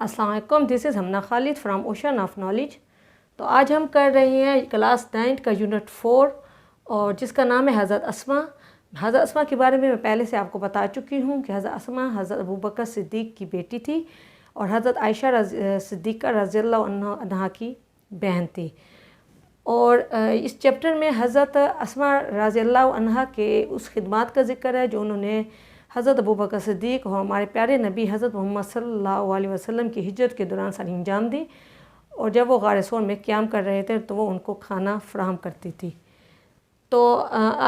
अस्सलाम वालेकुम, this is Hamna Khalid from ocean of knowledge. तो आज हम कर रहे हैं क्लास 9 का यूनिट 4 और जिसका नाम है हज़रत अस्मा। हज़रत अस्मा के बारे में मैं पहले से आपको बता चुकी हूँ कि हज़रत अस्मा हज़रत अबू बकर सिद्दीक़ की बेटी थी और हज़रत आयशा सिद्दीक़ा रज़ियल्लाहु अन्हा की बहन थी। और इस चैप्टर में हज़रत अस्मा रज़ियल्लाहु अन्हा के उस खिदमात का ज़िक्र है जो उन्होंने हज़रत अबू बकर सिद्दीक़ और हमारे प्यारे नबी हज़रत मोहम्मद सल्लल्लाहु अलैहि वसल्लम की हिजरत के दौरान सर अंजाम दी। और जब वो गार सोर में क़याम कर रहे थे तो वो उनको खाना फराहम करती थी। तो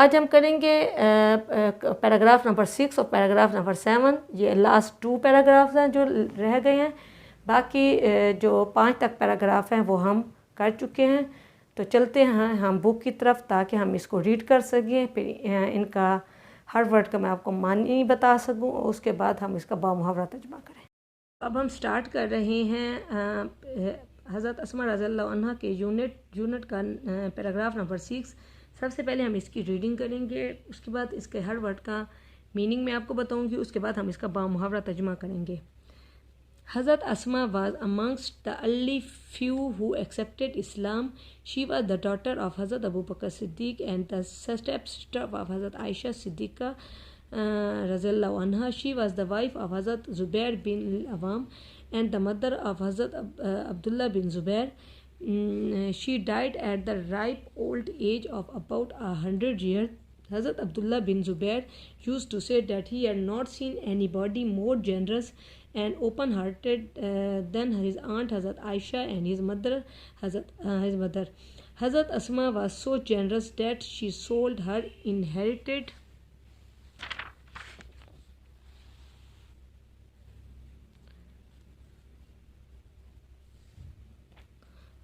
आज हम करेंगे पैराग्राफ नंबर 6 और पैराग्राफ नंबर 7। ये लास्ट 2 पैराग्राफ्स हैं जो रह गए हैं, बाकी जो 5 तक पैराग्राफ हैं वो हम कर चुके हैं। तो चलते हैं हम बुक की तरफ ताकि हम इसको रीड कर सकें, फिर इनका हर वर्ड का मैं आपको मानी बता सकूं और उसके बाद हम इसका बामुहावरा तर्जुमा करें। अब हम स्टार्ट कर रहे हैं हज़रत अस्मा रज़ियल्लाहु अन्हा के यूनिट का पैराग्राफ नंबर 6। सबसे पहले हम इसकी रीडिंग करेंगे, उसके बाद इसके हर वर्ड का मीनिंग मैं आपको बताऊंगी, उसके बाद हम इसका बामुहावरा तर्जुमा करेंगे। Hazrat Asma was amongst the early few who accepted Islam. She was the daughter of Hazrat Abu Bakr Siddiq and the step-sister of Hazrat Aisha Siddiqa Razallahu Anha. She was the wife of Hazrat Zubair bin Awam and the mother of Hazrat Abdullah bin Zubair. She died at the ripe old age of about 100 years. Hazrat Abdullah bin Zubair used to say that he had not seen anybody more generous and open-hearted than his aunt Hazrat Aisha and his mother Hazrat Asma was so generous that she sold her inherited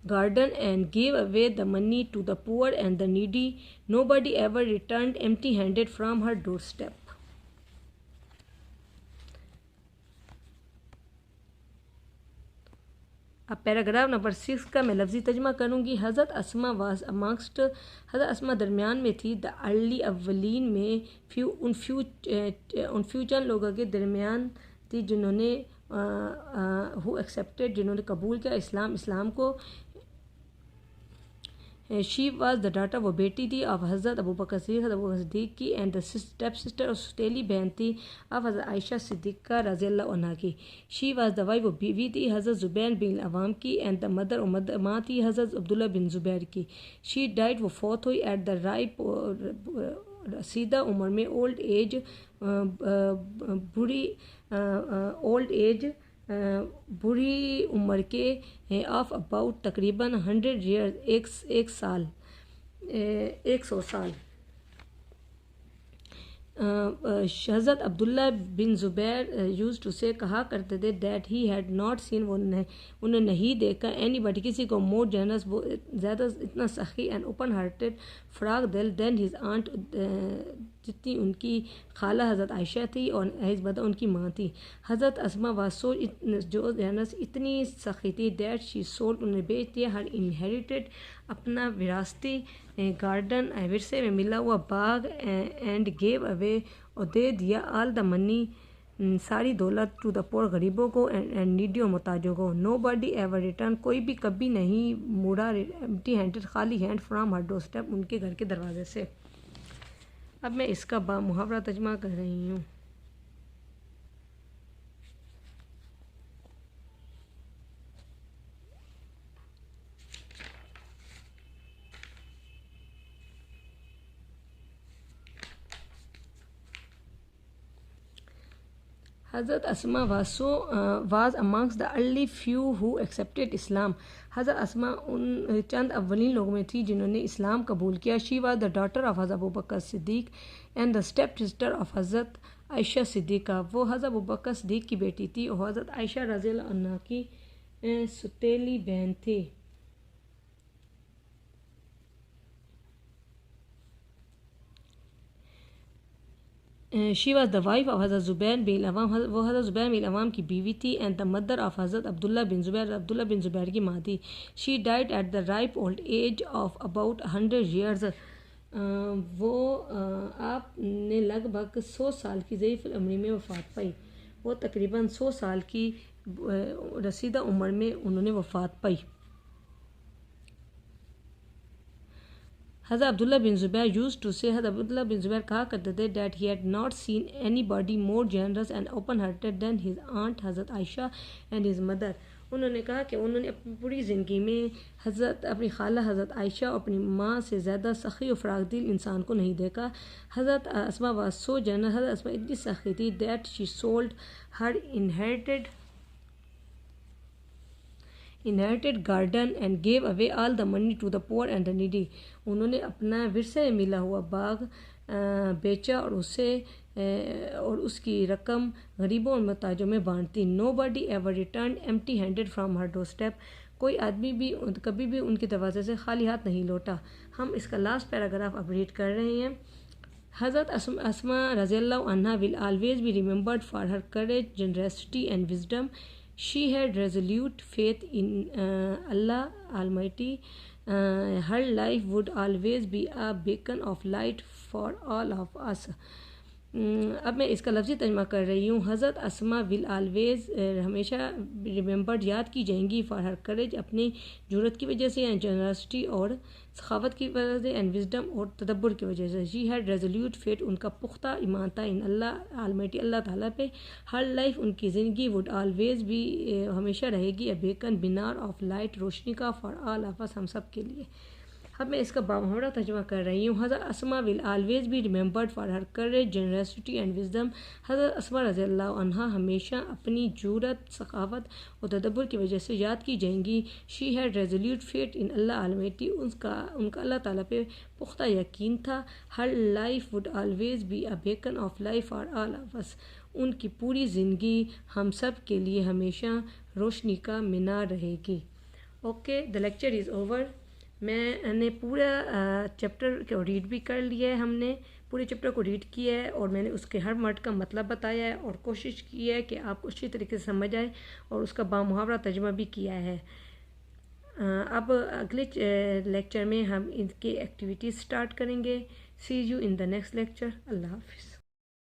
garden and gave away the money to the poor and the needy. Nobody ever returned empty-handed from her doorstep. अब paragraph number 6 का मैं लफ्ज़ी तर्जुमा करूँगी। हज़रत Asma was amongst, हज़रत अस्मा दरमियान में थी, द अर्ली अव्वलीन में उन फ्यू चंद लोगों के दरमियान थी जिन्होंने हु एक्सेप्टेड, जिन्होंने कबूल किया इस्लाम को। शी वाज द डाटर, वो बेटी थी, ऑफ हज़रत अबू बकर सिद्दीक़ की, एंड द स्टेप सिस्टर और सौतेली बहन थी ऑफ हज़रत आयशा सिद्दीक़ा रज़ियल्लाहु अन्हा की। शी वाज द वाइफ, वो बीवी थी हज़रत ज़ुबैर बिन अवाम की, एंड द मदर और माँ थी हज़रत अब्दुल्ला बिन ज़ुबैर की। शी डाइड, वो फौत हुई, एट द राइप, रसीदा उम्र में, ओल्ड एज, बुरी उम्र के, ऑफ अबाउट तकरीबन 100 ईयर्स, 100 साल। हज़रत अब्दुल्ला बिन ज़ुबैर यूज़ टू से, कहा करते थे, that he had not seen, वो उन्हें नहीं देखा, एनीबडी, किसी को, मोर जनरस, वो ज़्यादा इतना सखी, एंड ओपन हार्टेड, फराग दिल, देन हिज आंट, जितनी उनकी खाला हज़रत आयशा थी और हिज मदर उनकी माँ थी। हज़रत अस्मा वासो, जो जनरस, इतनी सखी थी, दैट शी सोल्ड, उन्हें बेच दिया, हर इनहेरिटेड, अपना विरासती गार्डन, विरसे में मिला हुआ बाग, एंड गेव अवे, और दे दिया, ऑल द मनी, सारी दौलत, टू द पोर, गरीबों को, एंड नीडी, और मोहताजों को। नो बडी एवर रिटर्न, कोई भी कभी नहीं मुड़ा, एम्प्टी हैंडेड, खाली hand, from her door step, उनके घर के दरवाजे से। अब मैं इसका बामुहावरा तर्जुमा कर रही हूँ। हज़रत Asma was amongst the early few who accepted Islam. हज़रत अस्मा उन चंद अव्वलीन लोगों में थी जिन्होंने इस्लाम कबूल किया। She was the daughter of हज़रत Abu Bakr Siddiq and the step sister of हज़रत आयशा सिद्दीक़ा। वो हज़रत अबू बकर सिद्दीक़ की बेटी थी और हज़रत आयशा रज़ियल्लाहु अन्हा की सौतेली बहन थी। She was the wife of हज़रत ज़ुबैर बिन अवाम, वो हज़रत ज़ुबैर बिन अवाम की बीवी थी, एंड द मदर ऑफ हज़रत अब्दुल्ला बिन ज़ुबैर की माँ थी। She died at the ripe old age of about 100 years, वो आपने लगभग 100 साल की ज़ईफ़ उम्र में वफ़ात पाई। वो तकरीबन 100 साल की رسیدہ عمر میں انہوں نے وفات پائی۔ حضرت عبداللہ بن زبیر used to say، حضرت عبداللہ بن زبیر کہا کرتے تھے that he had not seen anybody more generous and open-hearted than his aunt حضرت عائشہ and his mother۔ انہوں نے کہا کہ انہوں نے اپنی پوری زندگی میں اپنی خالہ حضرت عائشہ اور اپنی ماں سے زیادہ سخی و فراخ دل انسان کو نہیں دیکھا۔ حضرت اسما was so generous، حضرت اسما اتنی سخی تھی that she sold her inherited garden and gave away all the money to the poor and the needy۔ انہوں نے اپنا ورثے میں ملا ہوا باغ بیچا اور اس کی رقم غریبوں اور محتاجوں میں بانٹتی۔ Nobody ever returned empty-handed from her doorstep۔ کوئی آدمی بھی کبھی بھی ان کے دروازے سے خالی ہاتھ نہیں لوٹا۔ ہم اس کا لاسٹ پیراگراف اب ریڈ کر رہے ہیں۔ حضرت اسما رضی اللہ عنہا will always be remembered for her courage, generosity and wisdom۔ She had resolute faith in Allah Almighty۔ Her life would always be a beacon of light for all of us۔ اب میں اس کا لفظی ترجمہ کر رہی ہوں۔ حضرت اسما ول آلویز ہمیشہ ریممبرڈ یاد کی جائیں گی فار ہر کریج اپنی جرأت کی وجہ سے، اینڈ جنرسٹی اور سخاوت کی وجہ سے، اینڈ وزڈم اور تدبر کی وجہ سے۔ شی ہیڈ ریزولیوٹ فیٹ ان کا پختہ ایمان تھا ان اللہ آلمائٹی اللہ تعالیٰ پہ۔ ہر لائف ان کی زندگی وڈ آلویز بھی ہمیشہ رہے گی اے بیکن بینار آف لائٹ روشنی کا فار آل آف اس ہم سب کے لیے۔ اب میں اس کا بامحورہ ترجمہ کر رہی ہوں۔ حضرت Asma will always be remembered for her courage generosity and wisdom. حضرت اسما رضی اللہ عنہا ہمیشہ اپنی جرأت، سخاوت اور تدبر کی وجہ سے یاد کی جائیں گی۔ She had resolute faith in Allah almighty ان کا اللہ تعالیٰ پہ پختہ یقین تھا۔ Her life would always be a beacon of life for all of us ان کی پوری زندگی ہم سب کے لیے ہمیشہ روشنی کا مینار رہے گی۔ Okay, the lecture is over. میں نے پورا چیپٹر کو ریڈ بھی کر لیا ہے، ہم نے پورے چیپٹر کو ریڈ کیا ہے اور میں نے اس کے ہر ورڈ کا مطلب بتایا ہے اور کوشش کی ہے کہ آپ کو اچھی طریقے سے سمجھ آئے اور اس کا بامحاورہ ترجمہ بھی کیا ہے۔ اب اگلے لیکچر میں ہم ان کی ایکٹیویٹیز سٹارٹ کریں گے۔ See you in the next lecture. Allah حافظ۔